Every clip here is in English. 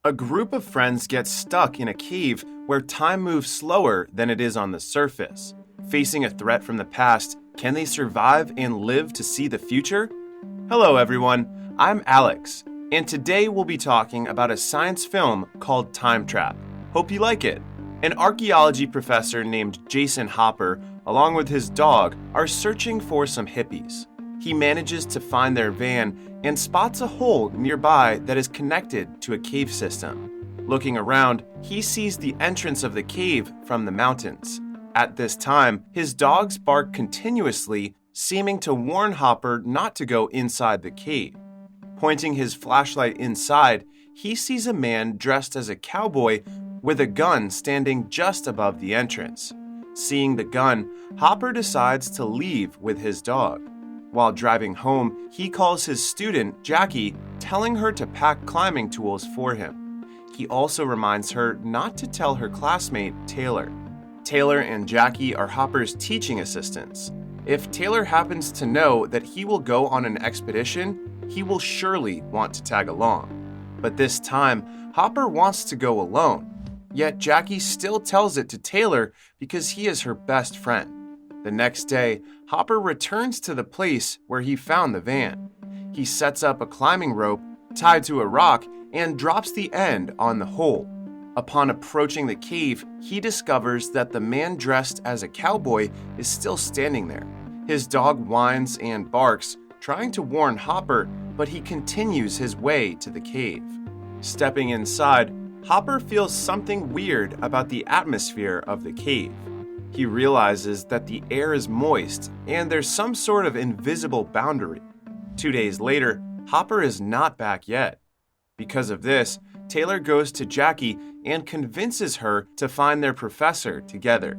A group of friends gets stuck in a cave where time moves slower than it is on the surface. Facing a threat from the past, can they survive and live to see the future? Hello everyone, I'm Alex, and today we'll be talking about a science film called Time Trap. Hope you like it. An archaeology professor named Jason Hopper, along with his dog, are searching for some hippies. He manages to find their van and spots a hole nearby that is connected to a cave system. Looking around, he sees the entrance of the cave from the mountains. At this time, his dogs bark continuously, seeming to warn Hopper not to go inside the cave. Pointing his flashlight inside, he sees a man dressed as a cowboy with a gun standing just above the entrance. Seeing the gun, Hopper decides to leave with his dog. While driving home, he calls his student, Jackie, telling her to pack climbing tools for him. He also reminds her not to tell her classmate, Taylor. Taylor and Jackie are Hopper's teaching assistants. If Taylor happens to know that he will go on an expedition, he will surely want to tag along. But this time, Hopper wants to go alone. Yet Jackie still tells it to Taylor because he is her best friend. The next day, Hopper returns to the place where he found the van. He sets up a climbing rope tied to a rock and drops the end on the hole. Upon approaching the cave, he discovers that the man dressed as a cowboy is still standing there. His dog whines and barks, trying to warn Hopper, but he continues his way to the cave. Stepping inside, Hopper feels something weird about the atmosphere of the cave. He realizes that the air is moist and there's some sort of invisible boundary. 2 days later, Hopper is not back yet. Because of this, Taylor goes to Jackie and convinces her to find their professor together.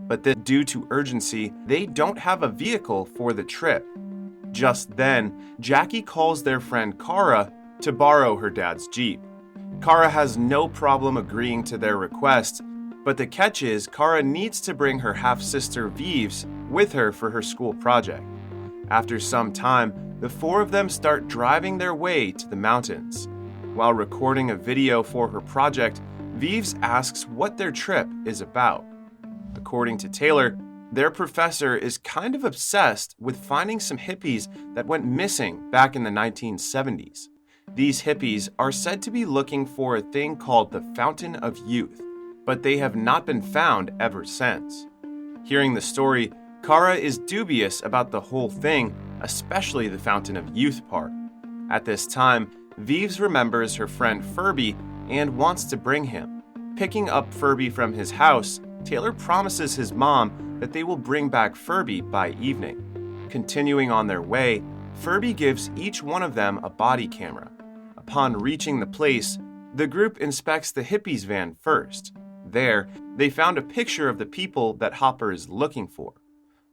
But due to urgency, they don't have a vehicle for the trip. Just then, Jackie calls their friend Kara to borrow her dad's Jeep. Kara has no problem agreeing to their request, but the catch is Kara needs to bring her half-sister Vives with her for her school project. After some time, the four of them start driving their way to the mountains. While recording a video for her project, Vives asks what their trip is about. According to Taylor, their professor is kind of obsessed with finding some hippies that went missing back in the 1970s. These hippies are said to be looking for a thing called the Fountain of Youth, but they have not been found ever since. Hearing the story, Kara is dubious about the whole thing, especially the Fountain of Youth part. At this time, Vives remembers her friend Furby and wants to bring him. Picking up Furby from his house, Taylor promises his mom that they will bring back Furby by evening. Continuing on their way, Furby gives each one of them a body camera. Upon reaching the place, the group inspects the hippies' van first. There, they found a picture of the people that Hopper is looking for.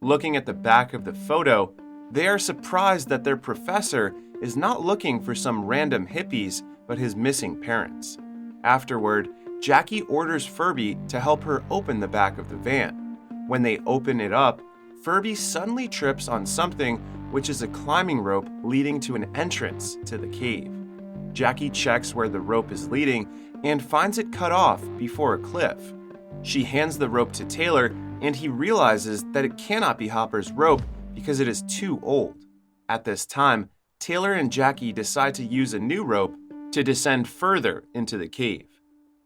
Looking at the back of the photo, they are surprised that their professor is not looking for some random hippies, but his missing parents. Afterward, Jackie orders Furby to help her open the back of the van. When they open it up, Furby suddenly trips on something, which is a climbing rope leading to an entrance to the cave. Jackie checks where the rope is leading and finds it cut off before a cliff. She hands the rope to Taylor, and he realizes that it cannot be Hopper's rope because it is too old. At this time, Taylor and Jackie decide to use a new rope to descend further into the cave.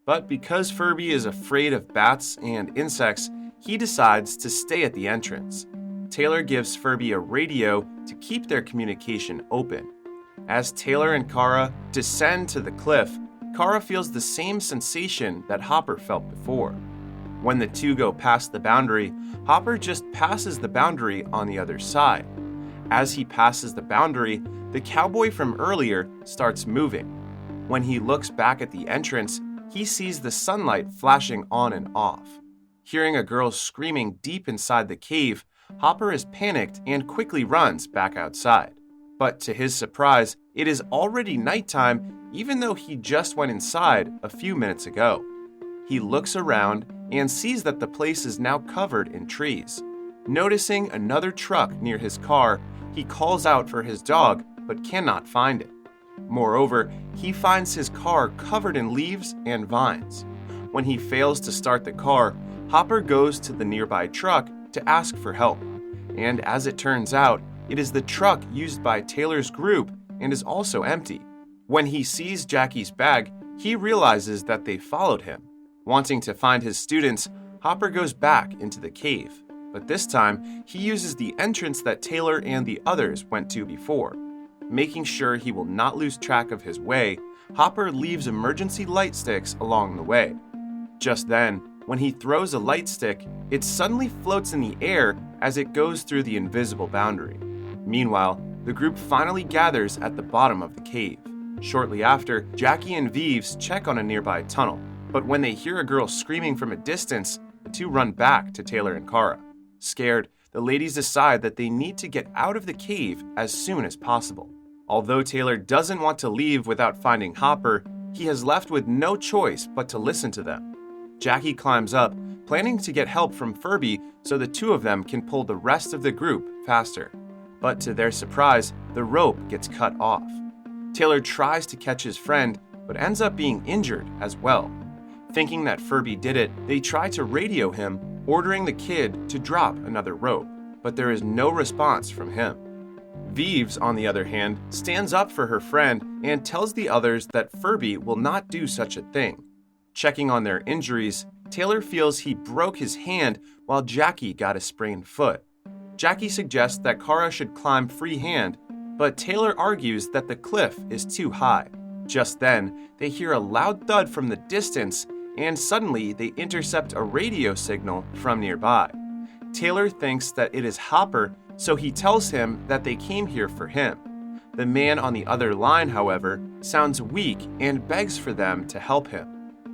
But because Furby is afraid of bats and insects, he decides to stay at the entrance. Taylor gives Furby a radio to keep their communication open. As Taylor and Kara descend to the cliff, Kara feels the same sensation that Hopper felt before. When the two go past the boundary, Hopper just passes the boundary on the other side. As he passes the boundary, the cowboy from earlier starts moving. When he looks back at the entrance, he sees the sunlight flashing on and off. Hearing a girl screaming deep inside the cave, Hopper is panicked and quickly runs back outside. But to his surprise, it is already nighttime even though he just went inside a few minutes ago. He looks around and sees that the place is now covered in trees. Noticing another truck near his car, he calls out for his dog but cannot find it. Moreover, he finds his car covered in leaves and vines. When he fails to start the car, Hopper goes to the nearby truck to ask for help. And as it turns out, it is the truck used by Taylor's group and is also empty. When he sees Jackie's bag, he realizes that they followed him. Wanting to find his students, Hopper goes back into the cave, but this time he uses the entrance that Taylor and the others went to before. Making sure he will not lose track of his way, Hopper leaves emergency light sticks along the way. Just then, when he throws a light stick, it suddenly floats in the air as it goes through the invisible boundary. Meanwhile, the group finally gathers at the bottom of the cave. Shortly after, Jackie and Vives check on a nearby tunnel, but when they hear a girl screaming from a distance, the two run back to Taylor and Kara. Scared, the ladies decide that they need to get out of the cave as soon as possible. Although Taylor doesn't want to leave without finding Hopper, he has left with no choice but to listen to them. Jackie climbs up, planning to get help from Furby so the two of them can pull the rest of the group faster. But to their surprise, the rope gets cut off. Taylor tries to catch his friend, but ends up being injured as well. Thinking that Furby did it, they try to radio him, ordering the kid to drop another rope, but there is no response from him. Vives, on the other hand, stands up for her friend and tells the others that Furby will not do such a thing. Checking on their injuries, Taylor feels he broke his hand while Jackie got a sprained foot. Jackie suggests that Kara should climb freehand, but Taylor argues that the cliff is too high. Just then, they hear a loud thud from the distance, and suddenly they intercept a radio signal from nearby. Taylor thinks that it is Hopper, so he tells him that they came here for him. The man on the other line, however, sounds weak and begs for them to help him.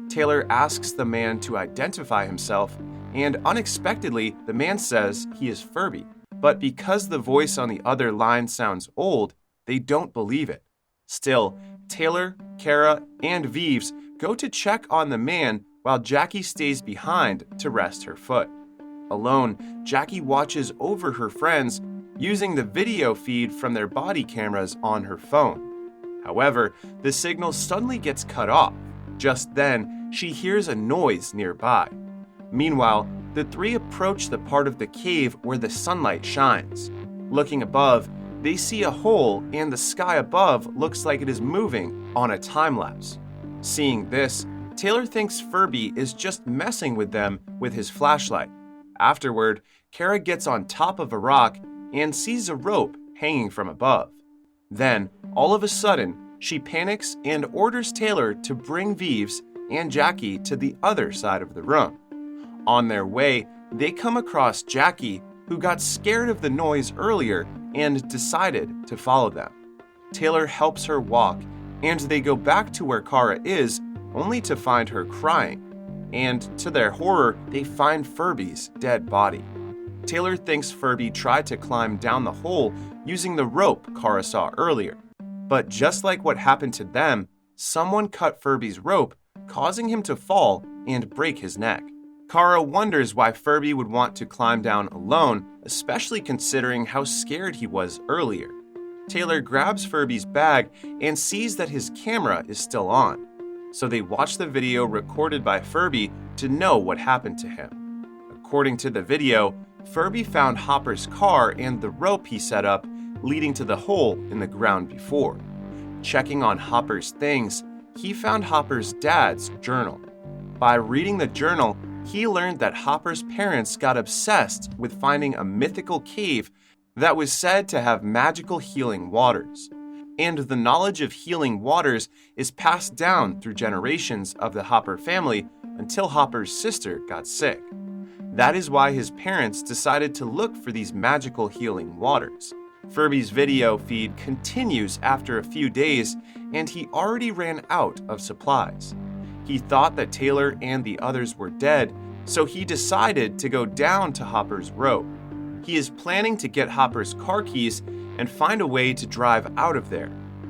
Taylor asks the man to identify himself, and unexpectedly, the man says he is Furby. But because the voice on the other line sounds old, they don't believe it. Still, Taylor, Kara, and Vives go to check on the man while Jackie stays behind to rest her foot. Alone, Jackie watches over her friends using the video feed from their body cameras on her phone. However, the signal suddenly gets cut off. Just then, she hears a noise nearby. Meanwhile, the three approach the part of the cave where the sunlight shines. Looking above, they see a hole and the sky above looks like it is moving on a time lapse. Seeing this, Taylor thinks Furby is just messing with them with his flashlight. Afterward, Kara gets on top of a rock and sees a rope hanging from above. Then, all of a sudden, she panics and orders Taylor to bring Vives and Jackie to the other side of the room. On their way, they come across Jackie, who got scared of the noise earlier and decided to follow them. Taylor helps her walk, and they go back to where Kara is, only to find her crying. And to their horror, they find Furby's dead body. Taylor thinks Furby tried to climb down the hole using the rope Kara saw earlier. But just like what happened to them, someone cut Furby's rope, causing him to fall and break his neck. Kara wonders why Furby would want to climb down alone, especially considering how scared he was earlier. Taylor grabs Furby's bag and sees that his camera is still on. So they watch the video recorded by Furby to know what happened to him. According to the video, Furby found Hopper's car and the rope he set up leading to the hole in the ground before. Checking on Hopper's things, he found Hopper's dad's journal. By reading the journal, he learned that Hopper's parents got obsessed with finding a mythical cave that was said to have magical healing waters. And the knowledge of healing waters is passed down through generations of the Hopper family until Hopper's sister got sick. That is why his parents decided to look for these magical healing waters. Furby's video feed continues after a few days, and he already ran out of supplies. He thought that Taylor and the others were dead, so he decided to go down to Hopper's rope. He is planning to get Hopper's car keys and find a way to drive out of there.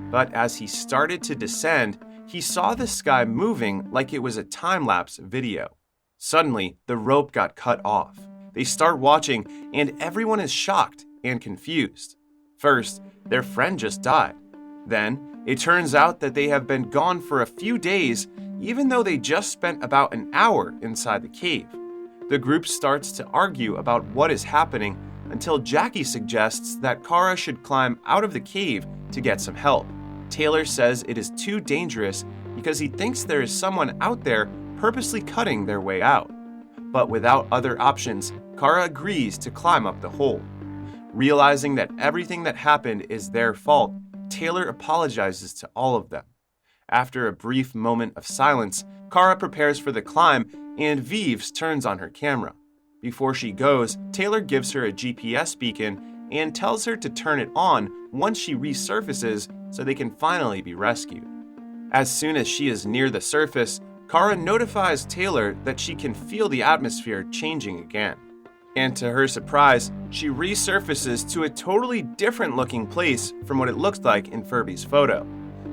But as he started to descend, he saw the sky moving like it was a time-lapse video. Suddenly, the rope got cut off. They start watching, and everyone is shocked and confused. First, their friend just died. Then, It turns out that they have been gone for a few days, even though they just spent about an hour inside the cave. The group starts to argue about what is happening until Jackie suggests that Kara should climb out of the cave to get some help. Taylor says it is too dangerous because he thinks there is someone out there purposely cutting their way out. But without other options, Kara agrees to climb up the hole. Realizing that everything that happened is their fault, Taylor apologizes to all of them. After a brief moment of silence, Kara prepares for the climb and Vives turns on her camera. Before she goes, Taylor gives her a GPS beacon and tells her to turn it on once she resurfaces so they can finally be rescued. As soon as she is near the surface, Kara notifies Taylor that she can feel the atmosphere changing again. And to her surprise, she resurfaces to a totally different looking place from what it looked like in Furby's photo.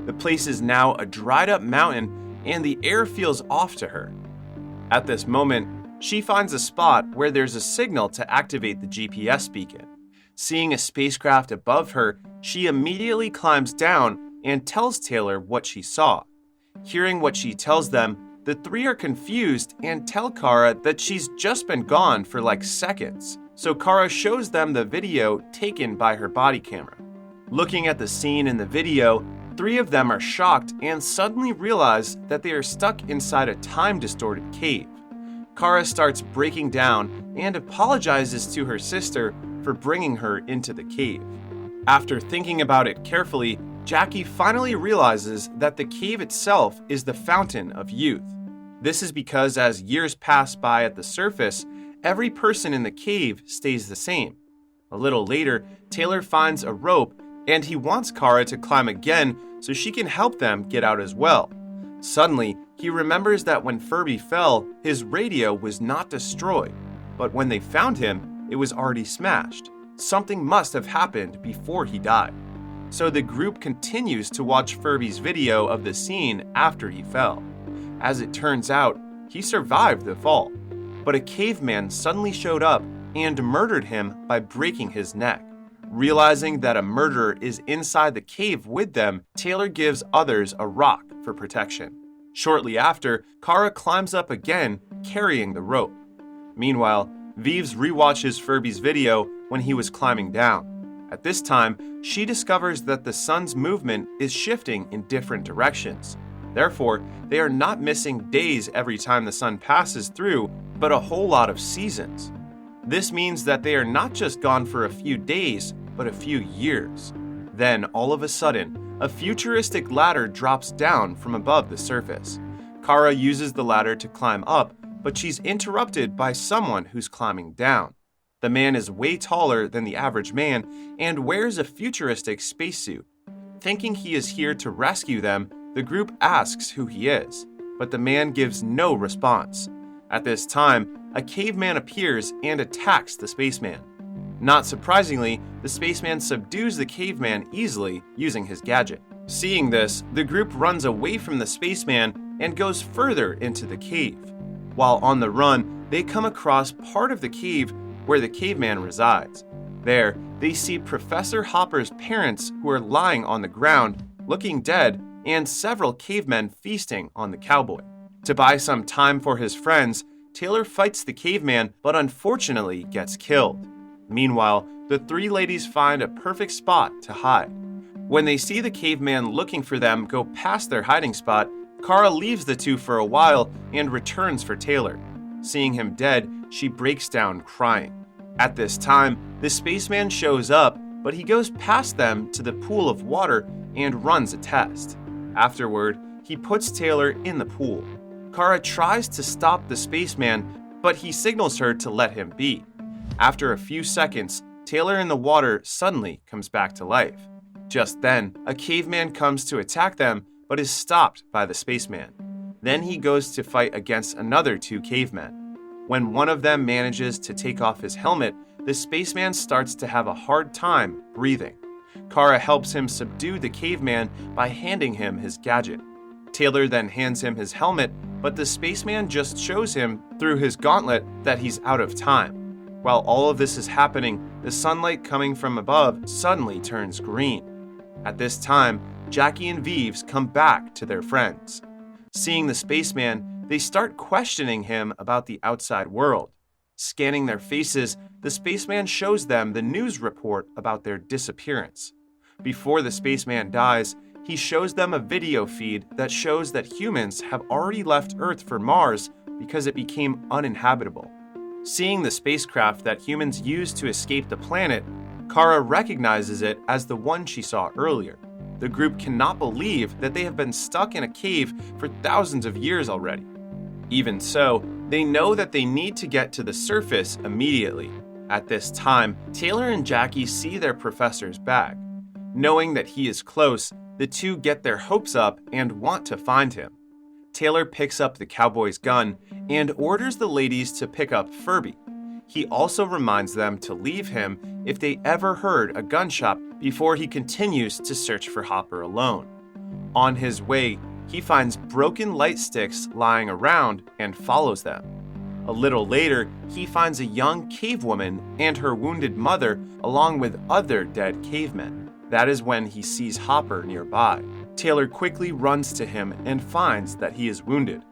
The place is now a dried up mountain and the air feels off to her. At this moment, she finds a spot where there's a signal to activate the GPS beacon. Seeing a spacecraft above her, she immediately climbs down and tells Taylor what she saw. Hearing what she tells them, the three are confused and tell Kara that she's just been gone for like seconds. So Kara shows them the video taken by her body camera. Looking at the scene in the video, three of them are shocked and suddenly realize that they are stuck inside a time-distorted cave. Kara starts breaking down and apologizes to her sister for bringing her into the cave. After thinking about it carefully, Jackie finally realizes that the cave itself is the fountain of youth. This is because as years pass by at the surface, every person in the cave stays the same. A little later, Taylor finds a rope and he wants Kara to climb again so she can help them get out as well. Suddenly, he remembers that when Furby fell, his radio was not destroyed, but when they found him, it was already smashed. Something must have happened before he died. So the group continues to watch Furby's video of the scene after he fell. As it turns out, he survived the fall, but a caveman suddenly showed up and murdered him by breaking his neck. Realizing that a murderer is inside the cave with them, Taylor gives others a rock for protection. Shortly after, Kara climbs up again, carrying the rope. Meanwhile, Vives rewatches Furby's video when he was climbing down. At this time, she discovers that the sun's movement is shifting in different directions. Therefore, they are not missing days every time the sun passes through, but a whole lot of seasons. This means that they are not just gone for a few days, but a few years. Then, all of a sudden, a futuristic ladder drops down from above the surface. Kara uses the ladder to climb up, but she's interrupted by someone who's climbing down. The man is way taller than the average man and wears a futuristic spacesuit. Thinking he is here to rescue them, the group asks who he is, but the man gives no response. At this time, a caveman appears and attacks the spaceman. Not surprisingly, the spaceman subdues the caveman easily using his gadget. Seeing this, the group runs away from the spaceman and goes further into the cave. While on the run, they come across part of the cave where the caveman resides. There, they see Professor Hopper's parents who are lying on the ground, looking dead, and several cavemen feasting on the cowboy. To buy some time for his friends, Taylor fights the caveman but unfortunately gets killed. Meanwhile, the three ladies find a perfect spot to hide. When they see the caveman looking for them go past their hiding spot, Kara leaves the two for a while and returns for Taylor. Seeing him dead, she breaks down crying. At this time, the spaceman shows up, but he goes past them to the pool of water and runs a test. Afterward, he puts Taylor in the pool. Kara tries to stop the spaceman, but he signals her to let him be. After a few seconds, Taylor in the water suddenly comes back to life. Just then, a caveman comes to attack them, but is stopped by the spaceman. Then he goes to fight against another two cavemen. When one of them manages to take off his helmet, the spaceman starts to have a hard time breathing. Kara helps him subdue the caveman by handing him his gadget. Taylor then hands him his helmet, but the spaceman just shows him through his gauntlet that he's out of time. While all of this is happening, the sunlight coming from above suddenly turns green. At this time, Jackie and Vives come back to their friends. Seeing the spaceman, they start questioning him about the outside world. Scanning their faces, the spaceman shows them the news report about their disappearance. Before the spaceman dies, he shows them a video feed that shows that humans have already left Earth for Mars because it became uninhabitable. Seeing the spacecraft that humans used to escape the planet, Kara recognizes it as the one she saw earlier. The group cannot believe that they have been stuck in a cave for thousands of years already. Even so, they know that they need to get to the surface immediately. At this time, Taylor and Jackie see their professor's bag. Knowing that he is close, the two get their hopes up and want to find him. Taylor picks up the cowboy's gun and orders the ladies to pick up Furby. He also reminds them to leave him if they ever heard a gunshot before he continues to search for Hopper alone. On his way, he finds broken light sticks lying around and follows them. A little later, he finds a young cave woman and her wounded mother along with other dead cavemen. That is when he sees Hopper nearby. Taylor quickly runs to him and finds that he is wounded.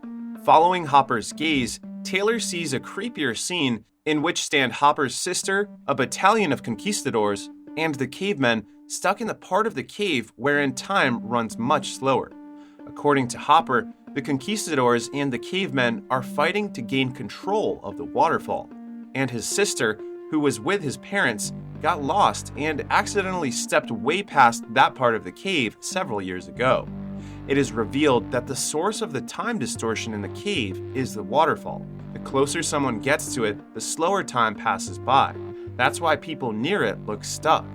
Following Hopper's gaze, Taylor sees a creepier scene in which stand Hopper's sister, a battalion of conquistadors, and the cavemen stuck in the part of the cave wherein time runs much slower. According to Hopper, the conquistadors and the cavemen are fighting to gain control of the waterfall, and his sister, who was with his parents, got lost and accidentally stepped way past that part of the cave several years ago. It is revealed that the source of the time distortion in the cave is the waterfall. The closer someone gets to it, the slower time passes by. That's why people near it look stuck.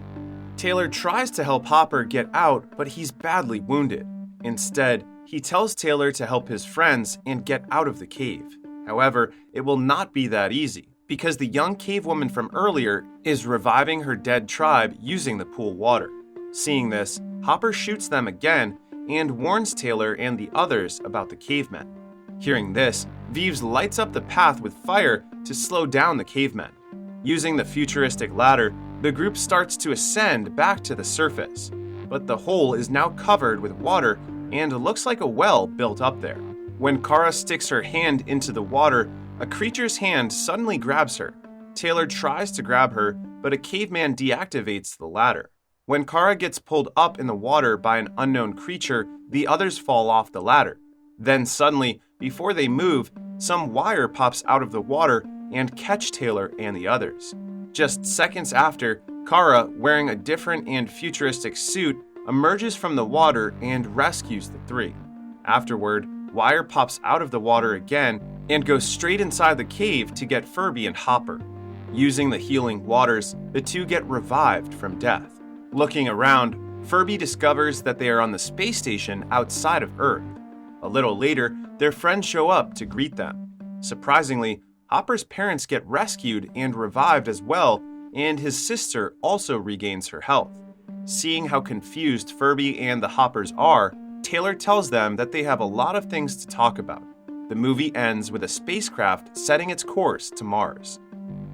Taylor tries to help Hopper get out, but he's badly wounded. Instead, he tells Taylor to help his friends and get out of the cave. However, it will not be that easy, because the young cave woman from earlier is reviving her dead tribe using the pool water. Seeing this, Hopper shoots them again and warns Taylor and the others about the cavemen. Hearing this, Vives lights up the path with fire to slow down the cavemen. Using the futuristic ladder, the group starts to ascend back to the surface, but the hole is now covered with water and looks like a well built up there. When Kara sticks her hand into the water, a creature's hand suddenly grabs her. Taylor tries to grab her, but a caveman deactivates the ladder. When Kara gets pulled up in the water by an unknown creature, the others fall off the ladder. Then suddenly, before they move, some wire pops out of the water and catch Taylor and the others. Just seconds after, Kara, wearing a different and futuristic suit, emerges from the water and rescues the three. Afterward, wire pops out of the water again and goes straight inside the cave to get Furby and Hopper. Using the healing waters, the two get revived from death. Looking around, Furby discovers that they are on the space station outside of Earth. A little later, their friends show up to greet them. Surprisingly, Hopper's parents get rescued and revived as well, and his sister also regains her health. Seeing how confused Furby and the Hoppers are, Taylor tells them that they have a lot of things to talk about. The movie ends with a spacecraft setting its course to Mars.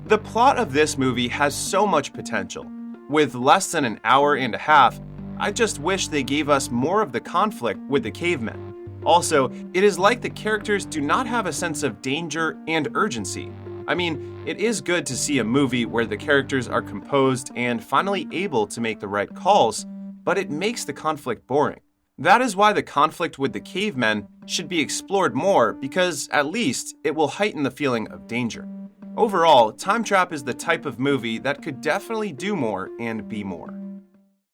The plot of this movie has so much potential. With less than an hour and a half, I just wish they gave us more of the conflict with the cavemen. Also, it is like the characters do not have a sense of danger and urgency. I mean, it is good to see a movie where the characters are composed and finally able to make the right calls, but it makes the conflict boring. That is why the conflict with the cavemen should be explored more, because at least it will heighten the feeling of danger. Overall, Time Trap is the type of movie that could definitely do more and be more.